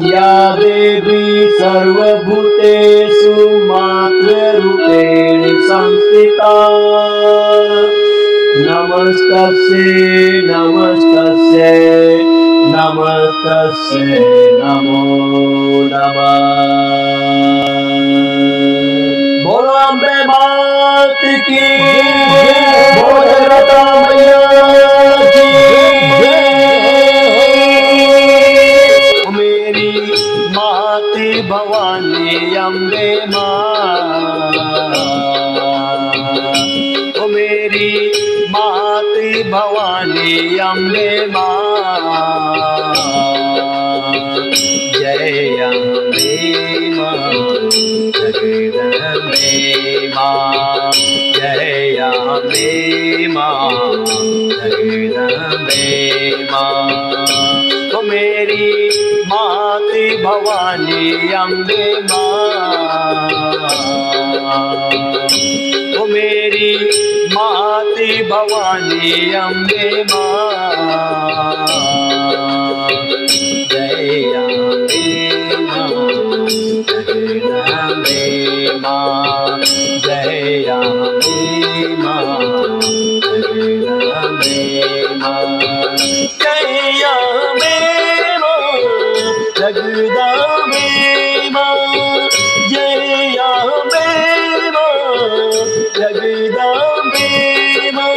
या देवी सर्वभूतेषु मातृरूपेण संस्थिता नमस्तस्यै नमस्तस्यै नमस्तस्यै नमो नमः। बोलो अम्बे मात की, बोलो लता मैया की जय। मेरी माते भवानी अम्बे माँ, ओ मेरी माते भवानी अम्बे माँ, जय अम्बे माँ जगदम्बे माँ, जय अम्बे माँ जगदम्बे माँ। ओ मेरी माते भवानी अम्बे माँ, ओ मेरी माते भवानी अम्बे माँ, जय अम्बे माँ जगदम्बे माँ, जय अम्बे माँ जगदम्बे माँ, जय अम्बे जगदम्बे माँ, जय अम्बे माँ जगदम्बे माँ।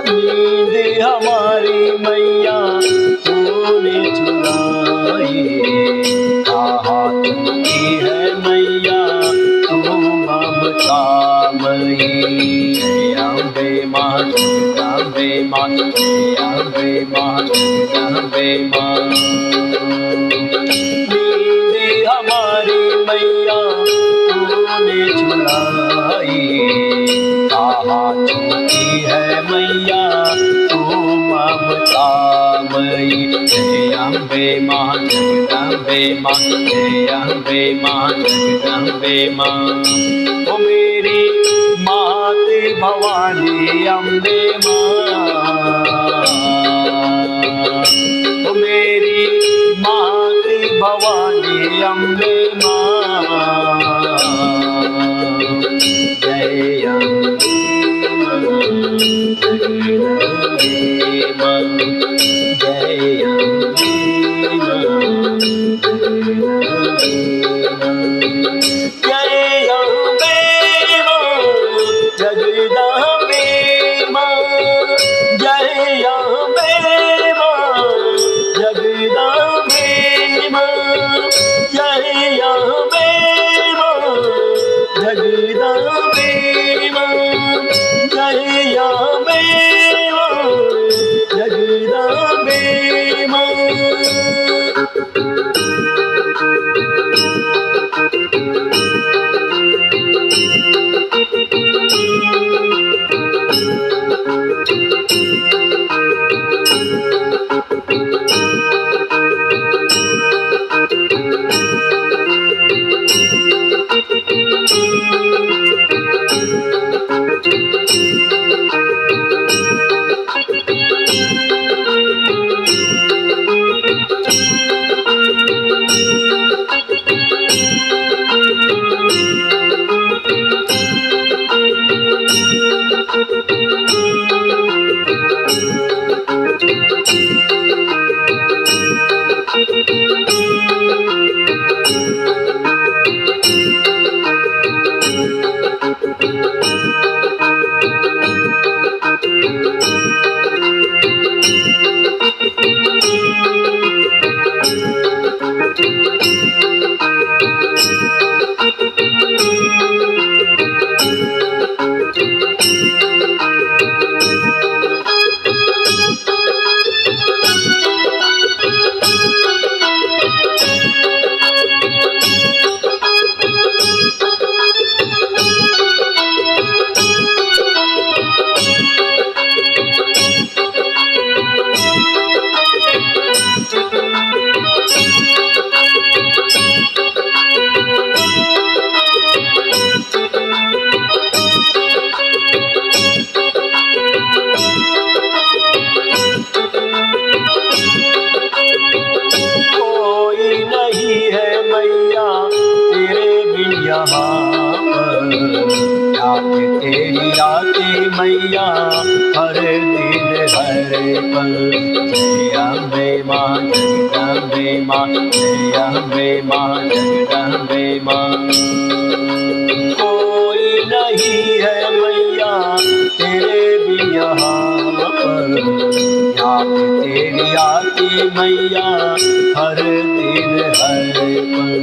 नींद हमारी मैया तूने चुराई, कहा चुकी है मैया तू ममता मई। जय अम्बे माँ जगदम्बे माँ, जय अम्बे माँ जगदम्बे माँ। नींद हमारी मैया तूने चुराई, कहा चुकी है मैया तू ममता मई। जय अम्बे माँ जगदम्बे माँ, जय अम्बे माँ जगदम्बे माँ। ओ मेरी माते भवानी अम्बे माँ, ओ मेरी माते भवानी अम्बे माँ, जय अम्बे जगदम्बे माँ, जय अम्बे जगदम्बे माँ, जय अम्बे जगदम्बे माँ, आती मैया हर दिन हर पल। जय अम्बे माँ जगदम्बे माँ, जय अम्बे माँ जगदम्बे माँ। कोई नहीं है मैया तेरे भी यहाँ पर, याद तेरी आती मैया हर दिन हर पल।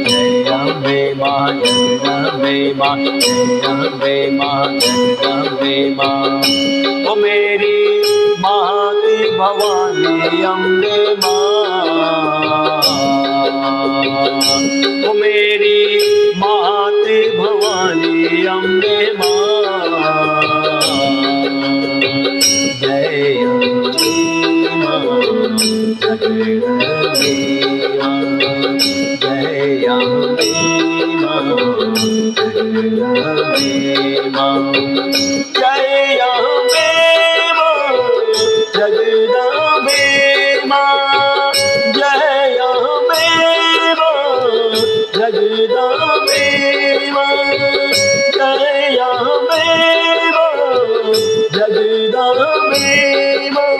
जय अम्बे माँ जगदम्बे माँ, जय अम्बे माँ जगदम्बे माँ। ओ मेरी माती भवानी अम्बे माँ, ओ मेरी माते भवानी अम्बे माँ। जय अम्बे माँ जगदम्बे माँ, जय अम्बे माँ जगदम्बे माँ। जय अम्बे माँ जगदम्बे माँ, जय अम्बे माँ जगदम्बे माँ, जय अम्बे माँ जगदम्बे माँ।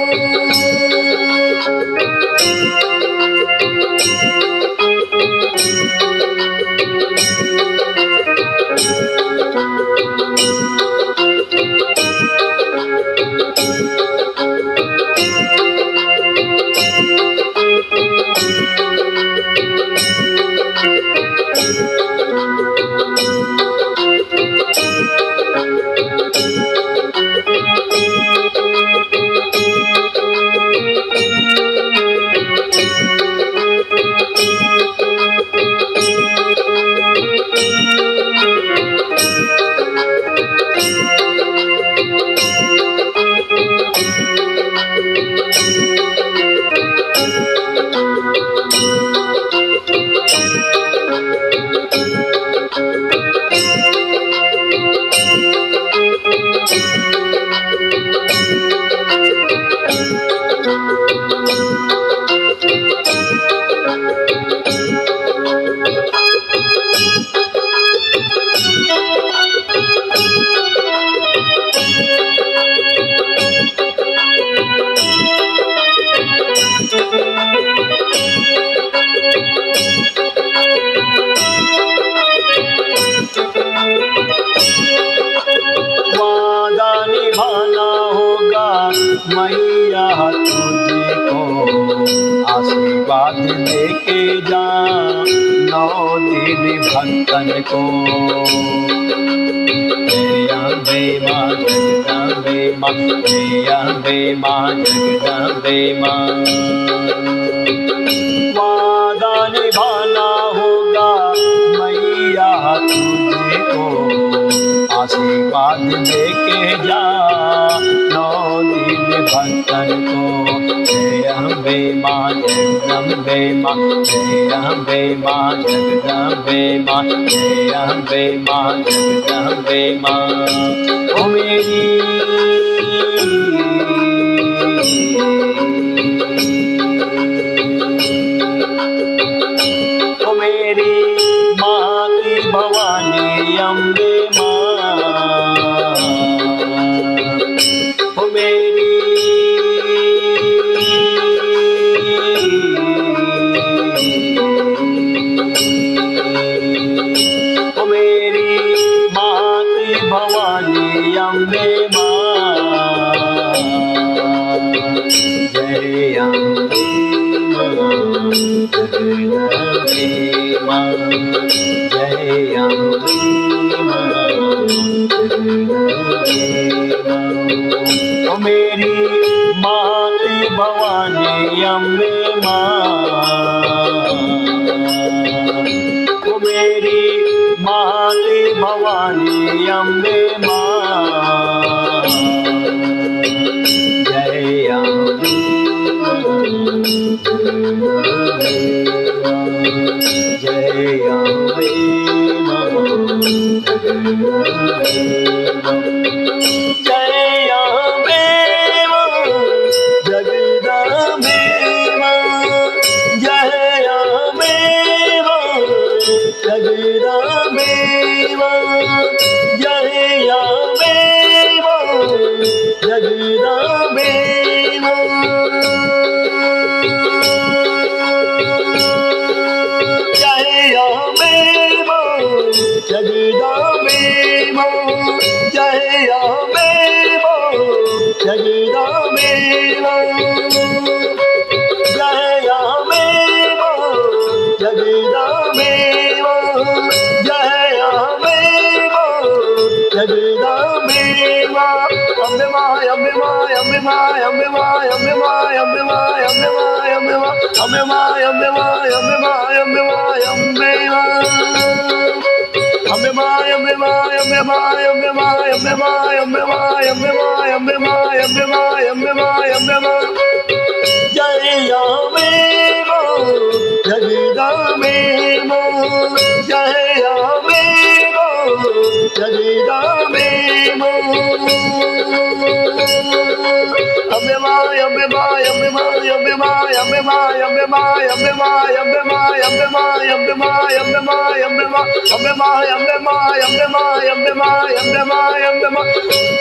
वादा निभाना होगा मैया तुझको, आशीर्वाद लेके जा 9 दिन भक्तन को। जय अम्बे माँ जगदम्बे माँ, जय अम्बे माँ जगदम्बे माँ। वादा निभाना होगा मैया तुझको, आशीर्वाद लेके जा 9 दिन भक्तन को। जय अम्बे माँ जगदम्बे माँ, जय अम्बे माँ जगदम्बे माँ, जय अम्बे माँ जगदम्बे माँ। ओ मेरी ओ मेरी माती भवानी अम्बे माँ, ओ मेरी ओ मेरी माती भवानी अम्बे माँ। जय अम्बे माँ जगदम्बे माँ, जय अम्बे माँ जगदम्बे माँ। ओ मेरी माते भवानी अम्बे माँ, ओ मेरी माते भवानी अम्बे माँ। जय अम्बे माँ जगदम्बे माँ, जय अम्बे माँ जगदम्बे माँ। जय अम्बे माँ जगदम्बे माँ, जय अम्बे माँ जगदम्बे माँ, जय अम्बे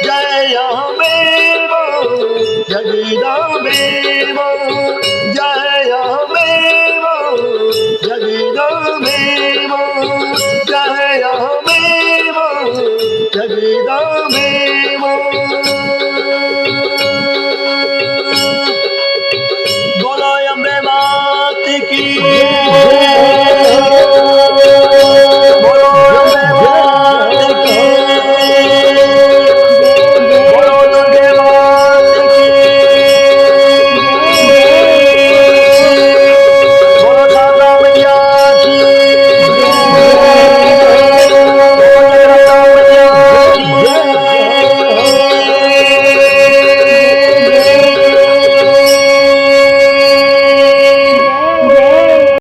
जय अम्बे जगदम्बे